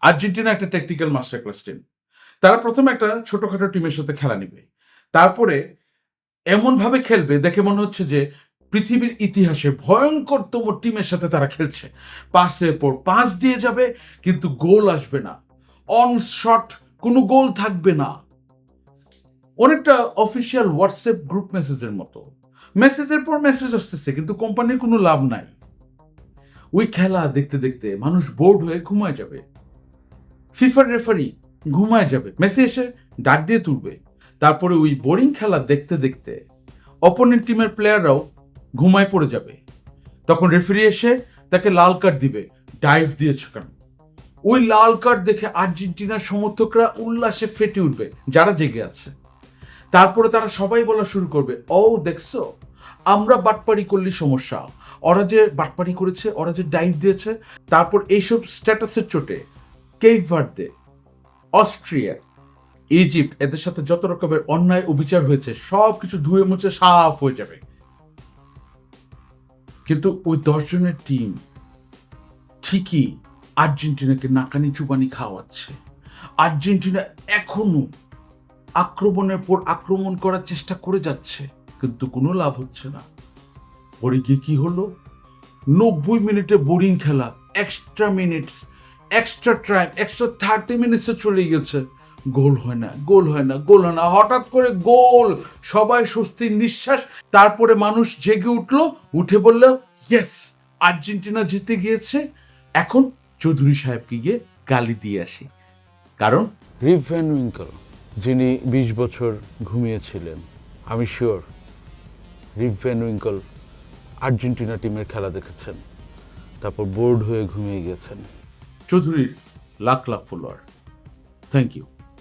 Argentina একটা tactical master class team. তারা প্রথমে একটা ছোটখাটো টিমের সাথে খেলা নিবে, তারপরে এমনভাবে খেলবে দেখে মনে হচ্ছে যে পৃথিবীর ইতিহাসে ভয়ঙ্করতম টিমের সাথে তারা খেলছে। পাসের পর পাস দিয়ে যাবে, কিন্তু গোল আসবে না। অন শট কোনো গোল থাকবে না। অনেকটা অফিসিয়াল হোয়াটসঅ্যাপ গ্রুপ মেসেজের মতো, মেসেজের পর মেসেজ আসতেছে, কিন্তু কোম্পানির কোনো লাভ নাই। ওই খেলা দেখতে দেখতে মানুষ বোর্ড হয়ে ঘুমায় যাবে। ফিফার রেফারি ঘুমায় যাবে, মেসি এসে ডাক দিয়ে তুলবে। তারপরে ওই বোরিং খেলা দেখতে দেখতে অপোনেন্ট টিমের প্লেয়াররাও ঘুমায় পড়ে যাবে। তখন রেফারি এসে তাকে লাল কার্ড দিবে, ডাইভ দিয়েছে কেন। ওই লাল কার্ড দেখে আর্জেন্টিনার সমর্থকরা উল্লাসে ফেটে উঠবে, যারা জেগে আছে। তারপরে তারা সবাই বলা শুরু করবে, ও দেখছো, আমরা বাটপারি করলে সমস্যা, ওরা যে বাটপারি করেছে, ওরা যে ডাইভ দিয়েছে। তারপর এইসব স্ট্যাটাসের চোটে কেপ ভার্দে, অস্ট্রিয়া, ইজিপ্ট, এদের সাথে যত রকমের অন্যায় অবিচার হয়েছে সব কিছু ধুয়ে মুছে সাফ হয়ে যাবে। কিন্তু ওই 10 জনের টিম ঠিকই আর্জেন্টিনাকে নাকানি চুবানি খাওয়াচ্ছে। আর্জেন্টিনা এখনো আক্রমণের পর আক্রমণ করার চেষ্টা করে যাচ্ছে, কিন্তু কোনো লাভ হচ্ছে না। পরে গিয়ে কি হলো, 90 মিনিটে বোরিং খেলা, extra minutes, extra time, extra 30 মিনিটসে চলে গেছে, গোল হয় না, গোল হয় না, গোল হয় না। হঠাৎ করে গোল, সবাই স্বস্তির নিঃশ্বাস। তারপরে মানুষ জেগে উঠলো, উঠে বলল, ইয়েস, আর্জেন্টিনা জিতে গিয়েছে। এখন চৌধুরী সাহেবকে গিয়ে গালি দিয়ে আসি, কারণ রিভ ভ্যান উইঙ্কল যিনি 20 বছর ঘুমিয়েছিলেন, আমি sure Rip Van Winkle Argentina টিমের খেলা দেখেছেন, তারপর বোর্ড হয়ে ঘুমিয়ে গেছেন। চৌধুরীর lakh lakh follower. Thank you.